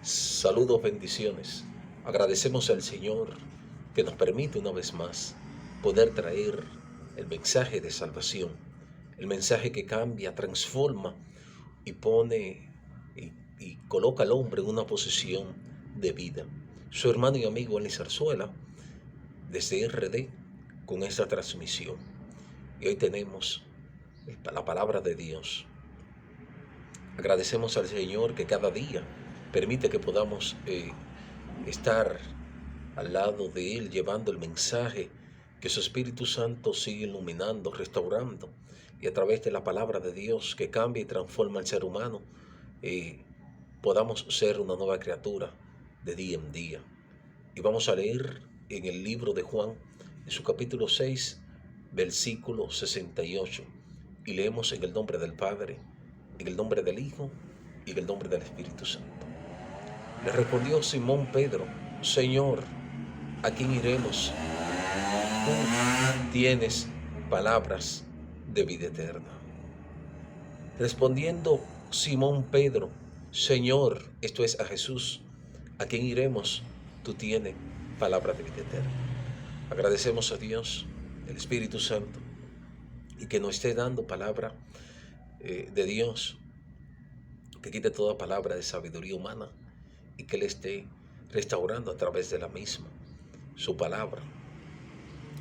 Saludos, bendiciones. Agradecemos al Señor que nos permite una vez más poder traer el mensaje de salvación, el mensaje que cambia, transforma y pone y coloca al hombre en una posición de vida. Su hermano y amigo Eli Zarzuela, desde RD, con esta transmisión. Y hoy tenemos la palabra de Dios. Agradecemos al Señor que cada día permite que podamos estar al lado de Él, llevando el mensaje, que su Espíritu Santo sigue iluminando, restaurando, y a través de la palabra de Dios que cambia y transforma al ser humano, podamos ser una nueva criatura de día en día. Y vamos a leer en el libro de Juan, en su capítulo 6, versículo 68, y leemos en el nombre del Padre, en el nombre del Hijo y en el nombre del Espíritu Santo. Le respondió Simón Pedro: Señor, ¿a quién iremos? Tú tienes palabras de vida eterna. Respondiendo Simón Pedro: Señor, esto es a Jesús, ¿a quién iremos? Tú tienes palabras de vida eterna. Agradecemos a Dios, el Espíritu Santo, y que nos esté dando palabra de Dios, que quite toda palabra de sabiduría humana y que le esté restaurando a través de la misma su palabra,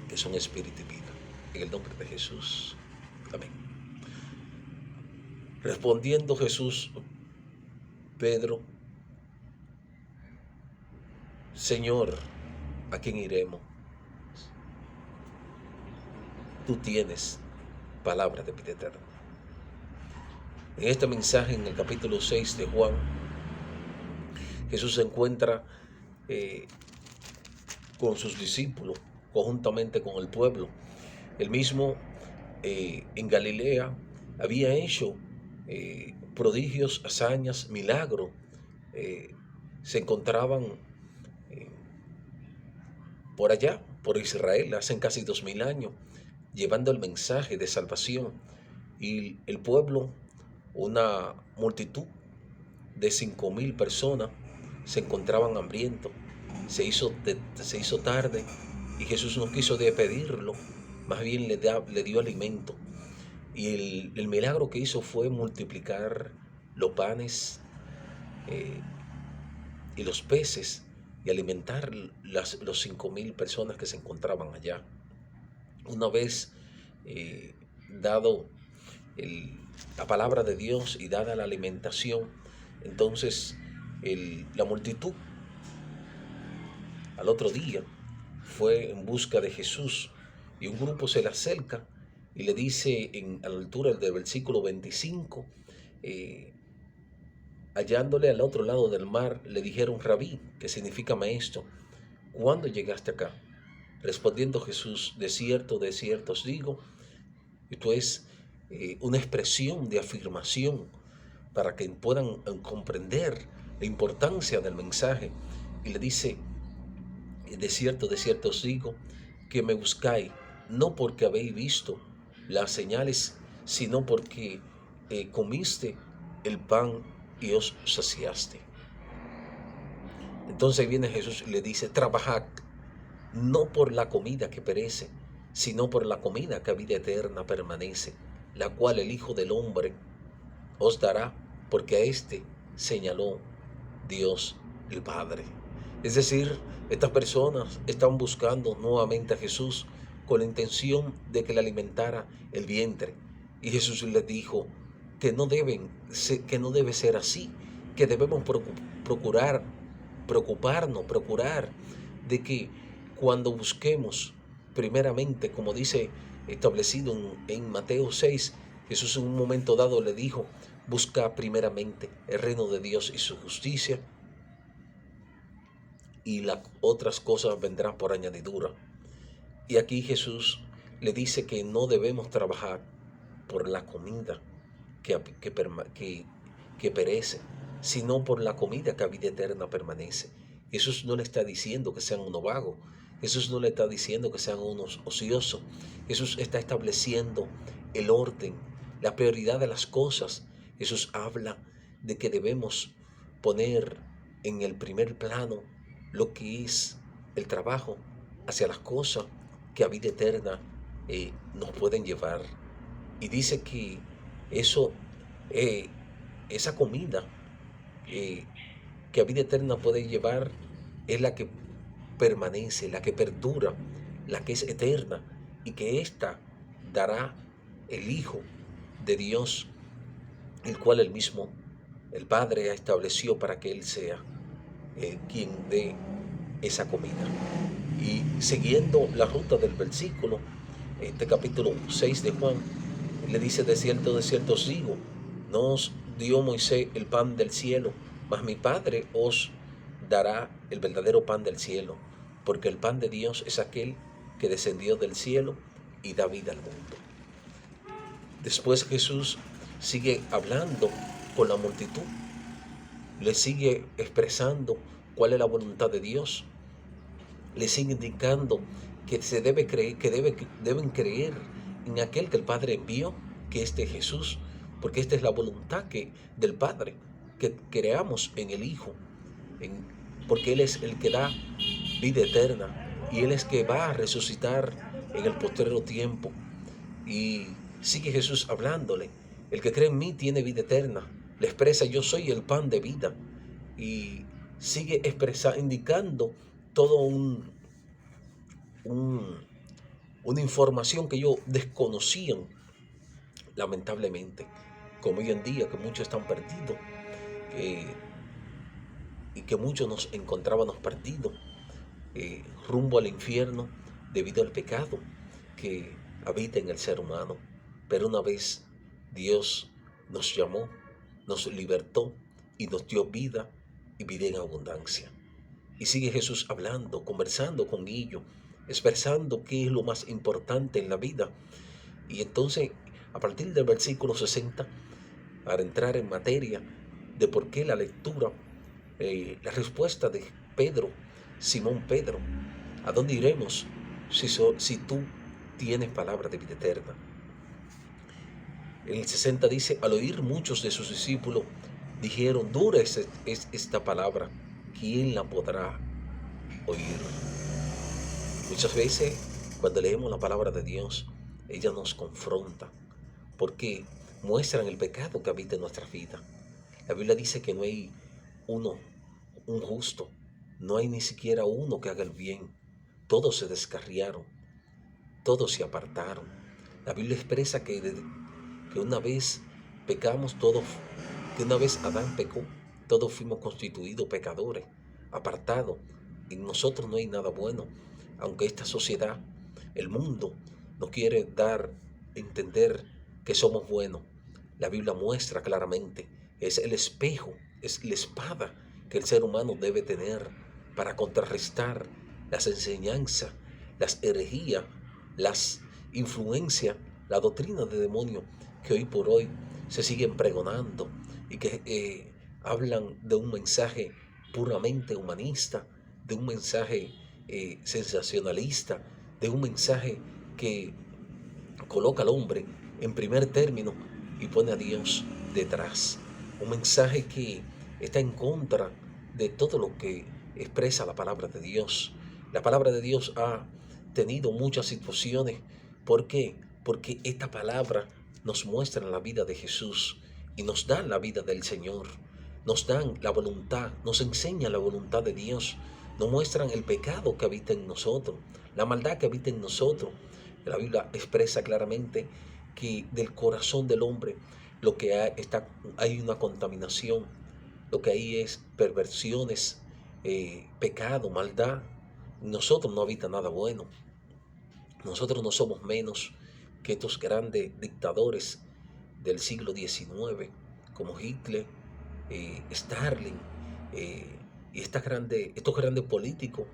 que son espíritu y vida. En el nombre de Jesús. Amén. Respondiendo Jesús, Pedro: Señor, ¿a quién iremos? Tú tienes palabra de vida eterna. En este mensaje, en el capítulo 6 de Juan, Jesús se encuentra con sus discípulos, conjuntamente con el pueblo. Él mismo en Galilea había hecho prodigios, hazañas, milagros. Se encontraban por allá, por Israel, hace casi 2000 años, llevando el mensaje de salvación. Y el pueblo, una multitud de 5000 personas, se encontraban hambrientos. Se hizo tarde y Jesús no quiso despedirlo, más bien le dio alimento. Y el milagro que hizo fue multiplicar los panes y los peces y alimentar los 5000 personas que se encontraban allá. Una vez dado la palabra de Dios y dada la alimentación, entonces la multitud al otro día fue en busca de Jesús, y un grupo se le acerca y le dice a la altura del versículo 25, hallándole al otro lado del mar, le dijeron: Rabí, que significa maestro, ¿cuándo llegaste acá? Respondiendo Jesús: de cierto os digo. Esto es una expresión de afirmación para que puedan comprender la importancia del mensaje. Y le dice: de cierto os digo, que me buscáis, no porque habéis visto las señales, sino porque comiste el pan y os saciaste. Entonces viene Jesús y le dice: trabajad, no por la comida que perece, sino por la comida que a vida eterna permanece, la cual el Hijo del Hombre os dará, porque a este señaló Dios el Padre. Es decir, estas personas están buscando nuevamente a Jesús con la intención de que le alimentara el vientre. Y Jesús les dijo que no debe ser así, que debemos procurar de que cuando busquemos primeramente, como dice establecido en Mateo 6, Jesús en un momento dado le dijo: busca primeramente el reino de Dios y su justicia, y las otras cosas vendrán por añadidura. Y aquí Jesús le dice que no debemos trabajar por la comida que perece, sino por la comida que a vida eterna permanece. Jesús no le está diciendo que sean unos vagos. Jesús no le está diciendo que sean unos ociosos. Jesús está estableciendo el orden, la prioridad de las cosas. Jesús habla de que debemos poner en el primer plano lo que es el trabajo hacia las cosas que a vida eterna nos pueden llevar. Y dice que eso, eh, esa comida eh, que a vida eterna puede llevar es la que permanece, la que perdura, la que es eterna, y que ésta dará el Hijo de Dios, el cual el mismo, el Padre, estableció para que Él sea quien dé esa comida. Y siguiendo la ruta del versículo, este capítulo 6 de Juan, le dice: de cierto os digo, no os dio Moisés el pan del cielo, mas mi Padre os dará el verdadero pan del cielo, porque el pan de Dios es aquel que descendió del cielo y da vida al mundo. Después Jesús sigue hablando con la multitud, le sigue expresando cuál es la voluntad de Dios, le sigue indicando que se debe creer, que deben creer en aquel que el Padre envió, que es de Jesús, porque esta es la voluntad del Padre, que creamos en el Hijo, porque Él es el que da vida eterna y Él es que va a resucitar en el postrero tiempo. Y sigue Jesús hablándole: el que cree en mí tiene vida eterna. Le expresa: yo soy el pan de vida. Y sigue indicando todo una información que ellos desconocían, lamentablemente, como hoy en día, que muchos están perdidos, y que muchos nos encontrábamos perdidos, rumbo al infierno debido al pecado que habita en el ser humano. Pero una vez Dios nos llamó, nos libertó y nos dio vida, y vida en abundancia. Y sigue Jesús hablando, conversando con ellos, expresando qué es lo más importante en la vida. Y entonces, a partir del versículo 60, para entrar en materia de por qué la lectura, la respuesta de Pedro, Simón Pedro: ¿a dónde iremos si tú tienes palabra de vida eterna? En el 60 dice: al oír muchos de sus discípulos dijeron: dura es esta palabra, ¿quién la podrá oír? Muchas veces, cuando leemos la palabra de Dios, ella nos confronta, porque muestran el pecado que habita en nuestra vida. La Biblia dice que no hay un justo, no hay ni siquiera uno que haga el bien. Todos se descarriaron, todos se apartaron. La Biblia expresa que una vez pecamos todos, que una vez Adán pecó, todos fuimos constituidos pecadores, apartados. En nosotros no hay nada bueno, aunque esta sociedad, el mundo, nos quiere dar a entender que somos buenos. La Biblia muestra claramente: es el espejo, es la espada que el ser humano debe tener para contrarrestar las enseñanzas, las herejías, las influencias, la doctrina de demonios que hoy por hoy se siguen pregonando, y que hablan de un mensaje puramente humanista, de un mensaje sensacionalista, de un mensaje que coloca al hombre en primer término y pone a Dios detrás. Un mensaje que está en contra de todo lo que expresa la palabra de Dios. La palabra de Dios ha tenido muchas situaciones. ¿Por qué? Porque esta palabra nos muestra la vida de Jesús y nos da la vida del Señor. Nos dan la voluntad, nos enseña la voluntad de Dios, nos muestran el pecado que habita en nosotros, la maldad que habita en nosotros. La Biblia expresa claramente que del corazón del hombre lo que hay una contaminación, lo que hay es perversiones, pecado, maldad. En nosotros no habita nada bueno. Nosotros no somos menos que estos grandes dictadores del siglo XIX, como Hitler, Stalin, y estos grandes políticos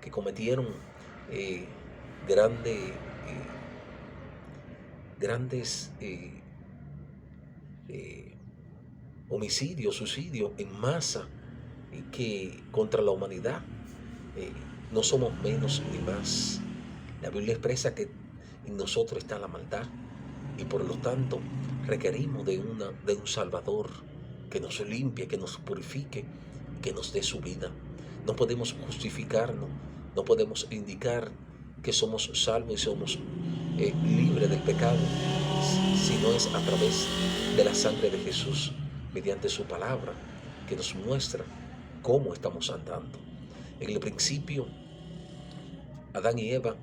que cometieron grandes homicidios, suicidios en masa, que contra la humanidad. eh, no somos menos ni más. La Biblia expresa que en nosotros está la maldad, y por lo tanto requerimos de un Salvador que nos limpie, que nos purifique, que nos dé su vida. No podemos justificarnos, no podemos indicar que somos salvos y somos libres del pecado, si no es a través de la sangre de Jesús, mediante su palabra, que nos muestra cómo estamos andando. En el principio, Adán y Eva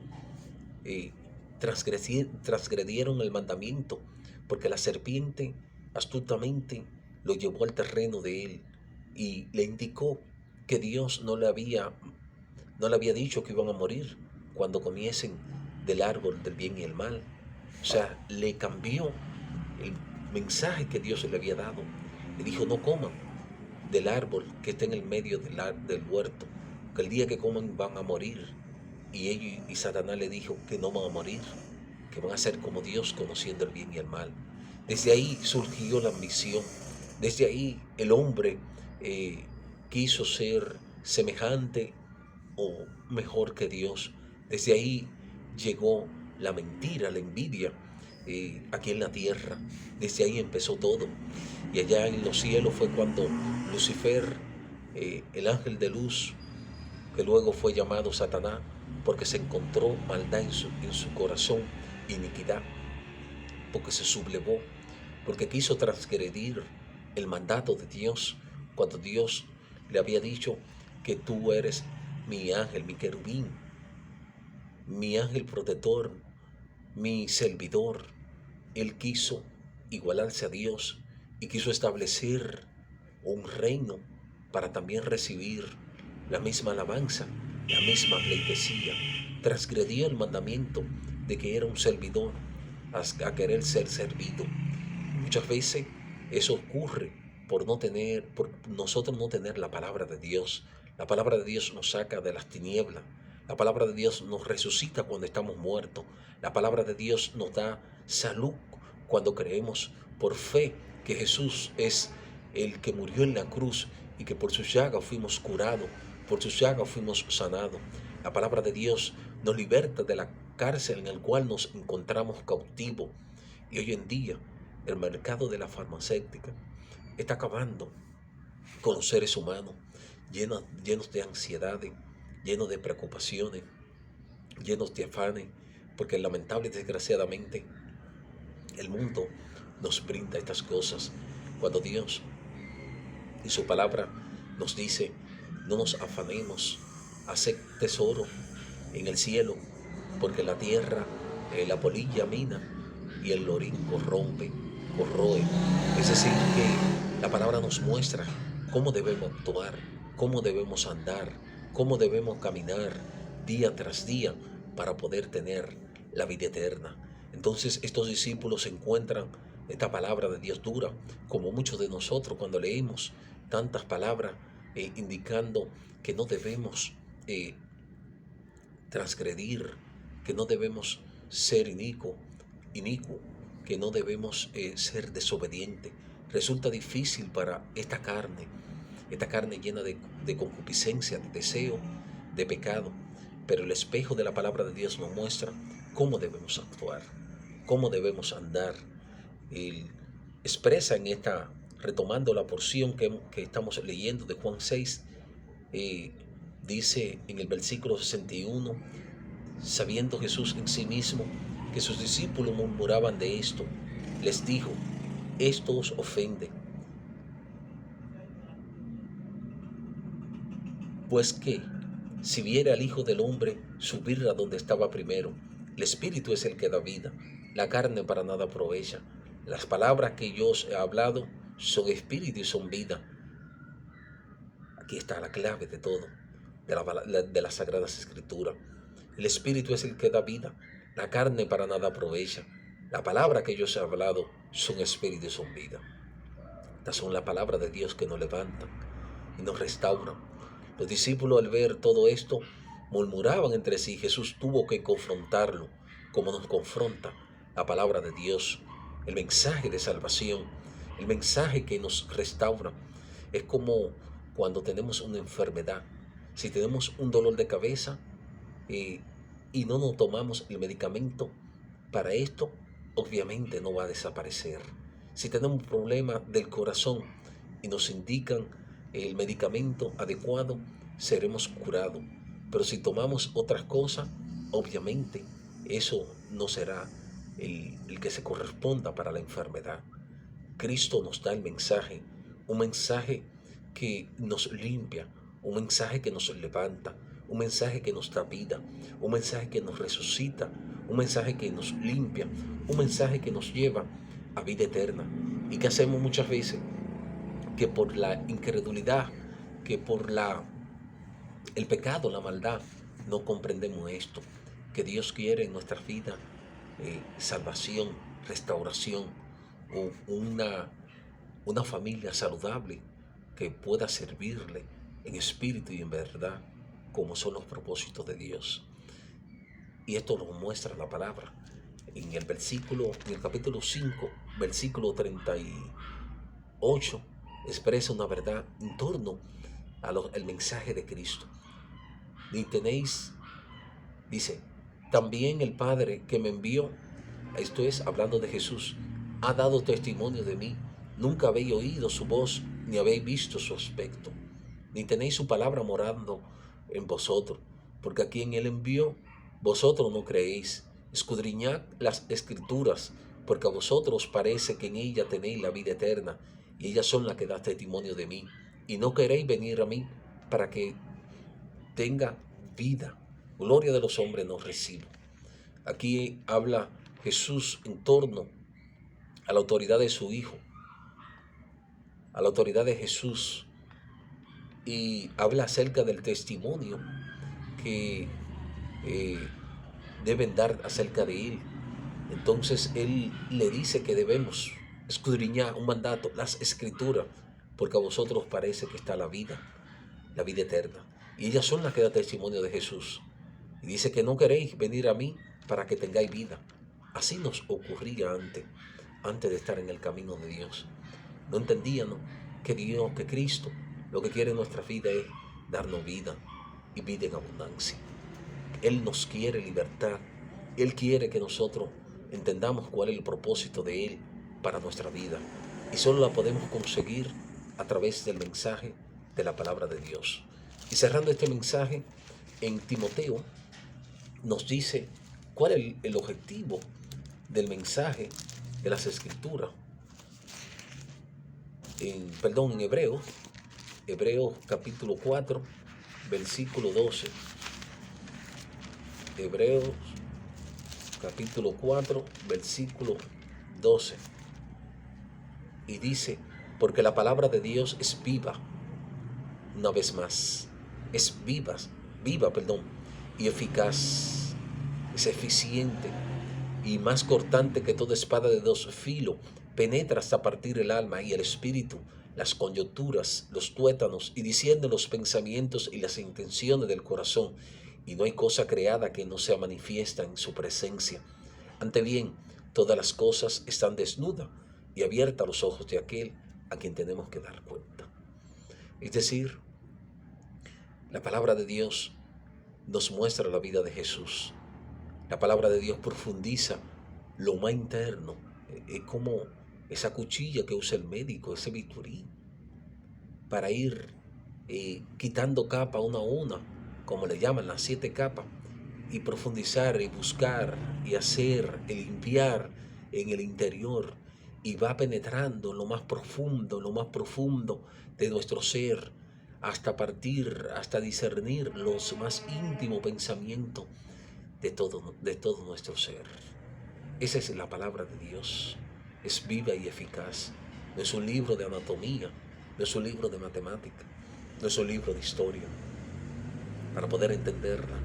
eh, transgredieron el mandamiento, porque la serpiente astutamente lo llevó al terreno de él y le indicó que Dios no le había dicho que iban a morir cuando comiesen del árbol del bien y el mal. O sea, le cambió el mensaje que Dios le había dado. Le dijo, no coman del árbol que está en el medio del huerto, que el día que coman van a morir. Y Satanás le dijo que no van a morir, que van a ser como Dios, conociendo el bien y el mal. Desde ahí surgió la ambición. Desde ahí el hombre quiso ser semejante o mejor que Dios. Desde ahí llegó la mentira, la envidia aquí en la tierra. Desde ahí empezó todo. Y allá en los cielos fue cuando Lucifer, el ángel de luz, que luego fue llamado Satanás, porque se encontró maldad en su corazón, iniquidad, porque se sublevó, porque quiso transgredir el mandato de Dios, cuando Dios le había dicho que tú eres mi ángel, mi querubín, mi ángel protector, mi servidor. Él quiso igualarse a Dios y quiso establecer un reino para también recibir la misma alabanza, la misma pleitesía. Transgredió el mandamiento de que era un servidor a querer ser servido. Muchas veces eso ocurre por nosotros no tener la palabra de Dios. La palabra de Dios nos saca de las tinieblas. La palabra de Dios nos resucita cuando estamos muertos. La palabra de Dios nos da salud cuando creemos por fe que Jesús es el que murió en la cruz y que por sus llagas fuimos curados, por sus llagas fuimos sanados. La palabra de Dios nos liberta de la cárcel en la cual nos encontramos cautivos. Y hoy en día el mercado de la farmacéutica está acabando con los seres humanos, llenos de ansiedades, llenos de preocupaciones, llenos de afanes, porque lamentable y desgraciadamente el mundo nos brinda estas cosas, cuando Dios en su palabra nos dice, no nos afanemos, haced tesoro en el cielo, porque la tierra, la polilla mina y el lorín corroe. Es decir, que la palabra nos muestra cómo debemos actuar, cómo debemos andar, cómo debemos caminar día tras día para poder tener la vida eterna. Entonces estos discípulos encuentran esta palabra de Dios dura, como muchos de nosotros cuando leemos tantas palabras indicando que no debemos transgredir, que no debemos ser inicuo, que no debemos ser desobediente. Resulta difícil para esta carne llena de concupiscencia, de deseo, de pecado, pero el espejo de la palabra de Dios nos muestra cómo debemos actuar, cómo debemos andar. Él expresa en esta, retomando la porción que estamos leyendo de Juan 6, dice en el versículo 61, sabiendo Jesús en sí mismo que sus discípulos murmuraban de esto, les dijo, esto os ofende, pues que si viera al Hijo del Hombre subir a donde estaba primero, el Espíritu es el que da vida, la carne para nada aprovecha. Las palabras que yo os he hablado son espíritu y son vida. Aquí está la clave de todo, de las Sagradas Escrituras. El Espíritu es el que da vida, la carne para nada aprovecha. La palabra que yo os he hablado son espíritu y son vida. Estas son las palabras de Dios que nos levantan y nos restauran. Los discípulos al ver todo esto murmuraban entre sí. Jesús tuvo que confrontarlo, como nos confronta la palabra de Dios, el mensaje de salvación, el mensaje que nos restaura. Es como cuando tenemos una enfermedad. Si tenemos un dolor de cabeza y no nos tomamos el medicamento para esto, obviamente no va a desaparecer. Si tenemos un problema del corazón y nos indican el medicamento adecuado, seremos curados. Pero si tomamos otras cosas, obviamente eso no será el que se corresponda para la enfermedad. Cristo nos da el mensaje, un mensaje que nos limpia, un mensaje que nos levanta, un mensaje que nos da vida, un mensaje que nos resucita, un mensaje que nos limpia, un mensaje que nos lleva a vida eterna. ¿Y qué hacemos muchas veces? Que por la incredulidad, que por el pecado, la maldad, no comprendemos esto, que Dios quiere en nuestras vidas salvación, restauración, una familia saludable que pueda servirle en espíritu y en verdad, como son los propósitos de Dios. Y esto lo muestra la palabra. En el capítulo 5, versículo 38, expresa una verdad en torno al mensaje de Cristo. Ni tenéis, dice, también el Padre que me envió, esto es hablando de Jesús, ha dado testimonio de mí. Nunca habéis oído su voz, ni habéis visto su aspecto, ni tenéis su palabra morando en vosotros, porque a quien él envió, vosotros no creéis. Escudriñad las escrituras, porque a vosotros parece que en ella tenéis la vida eterna, y ellas son las que dan testimonio de mí, y no queréis venir a mí para que tenga vida. Gloria de los hombres no recibo. Aquí habla Jesús en torno a la autoridad de su Hijo, a la autoridad de Jesús, y habla acerca del testimonio que eh, deben dar acerca de Él. Entonces Él le dice que debemos escudriñar un mandato, las escrituras, porque a vosotros parece que está la vida eterna. Y ellas son las que dan testimonio de Jesús. Y dice que no queréis venir a mí para que tengáis vida. Así nos ocurría antes de estar en el camino de Dios. No entendíamos que Dios, que Cristo, lo que quiere en nuestra vida es darnos vida y vida en abundancia. Él nos quiere libertar. Él quiere que nosotros entendamos cuál es el propósito de Él para nuestra vida. Y solo la podemos conseguir a través del mensaje de la palabra de Dios. Y cerrando este mensaje, en Timoteo nos dice cuál es el objetivo del mensaje de las Escrituras. En Hebreos capítulo 4, versículo 12. Hebreos capítulo 4, versículo 12. Y dice, porque la palabra de Dios es viva, una vez más, es viva, y eficaz, es eficiente y más cortante que toda espada de dos filos, penetra hasta partir el alma y el espíritu, las coyunturas, los tuétanos, y discierne los pensamientos y las intenciones del corazón, y no hay cosa creada que no sea manifiesta en su presencia. Ante bien, todas las cosas están desnudas y abiertas a los ojos de aquel a quien tenemos que dar cuenta. Es decir, la palabra de Dios nos muestra la vida de Jesús. La palabra de Dios profundiza lo más interno. Es como esa cuchilla que usa el médico, ese bisturí, para ir quitando capa una a una, como le llaman las 7 capas, y profundizar y buscar y hacer, y limpiar en el interior, y va penetrando en lo más profundo de nuestro ser, hasta discernir los más íntimos pensamientos de todo nuestro ser. Esa es la palabra de Dios. Es viva y eficaz. No es un libro de anatomía, no es un libro de matemática, no es un libro de historia. Para poder entenderla,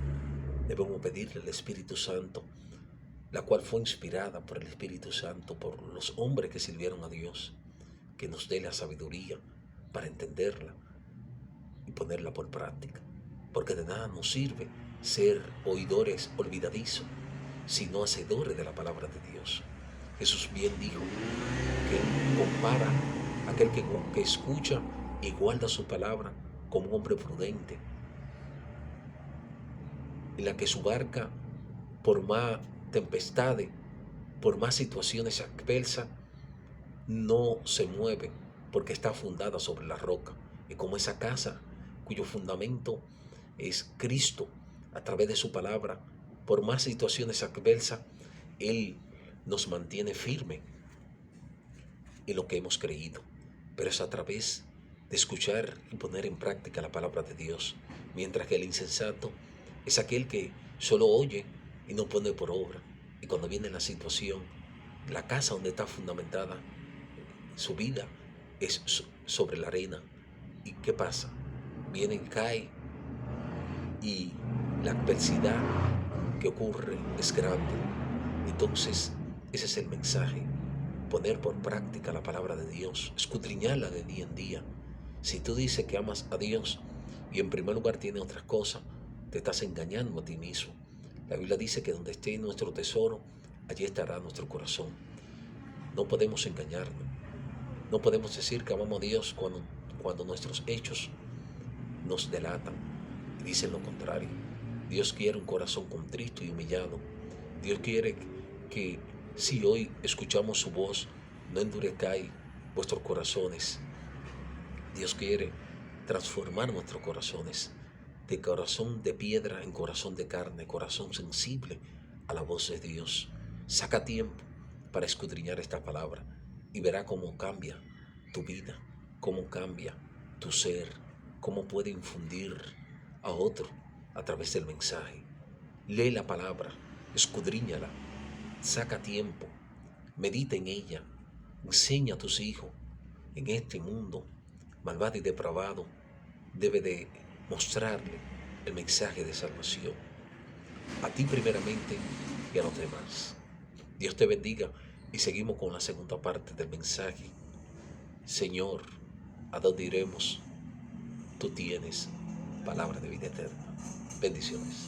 debemos pedirle al Espíritu Santo, la cual fue inspirada por el Espíritu Santo, por los hombres que sirvieron a Dios, que nos dé la sabiduría para entenderla y ponerla por práctica. Porque de nada nos sirve ser oidores olvidadizos, sino hacedores de la palabra de Dios. Jesús bien dijo que compara a aquel que escucha y guarda su palabra como un hombre prudente, en la que su barca, por más tempestades, por más situaciones adversas, no se mueve porque está fundada sobre la roca. y como esa casa cuyo fundamento es Cristo a través de su palabra, por más situaciones adversas, Él nos mantiene firme en lo que hemos creído, pero es a través de escuchar y poner en práctica la palabra de Dios, mientras que el insensato es aquel que solo oye y no pone por obra. Y cuando viene la situación, la casa donde está fundamentada su vida es sobre la arena. ¿Y qué pasa? Viene, cae y la adversidad que ocurre es grande. Entonces, ese es el mensaje. Poner por práctica la palabra de Dios, escudriñarla de día en día. Si tú dices que amas a Dios y en primer lugar tienes otras cosas, te estás engañando a ti mismo. La Biblia dice que donde esté nuestro tesoro, allí estará nuestro corazón. No podemos engañarnos. No podemos decir que amamos a Dios cuando nuestros hechos nos delatan y dicen lo contrario. Dios quiere un corazón contrito y humillado. Dios quiere que si hoy escuchamos su voz, no endurezcáis vuestros corazones. Dios quiere transformar nuestros corazones de corazón de piedra en corazón de carne, corazón sensible a la voz de Dios. Saca tiempo para escudriñar esta palabra y verá cómo cambia tu vida, cómo cambia tu ser, cómo puede infundir a otro a través del mensaje. Lee la palabra, escudriñala, saca tiempo, medita en ella, enseña a tus hijos en este mundo malvado y depravado. Debe de mostrarle el mensaje de salvación, a ti primeramente y a los demás. Dios te bendiga y seguimos con la segunda parte del mensaje. Señor, ¿a dónde iremos? Tú tienes palabra de vida eterna. Bendiciones.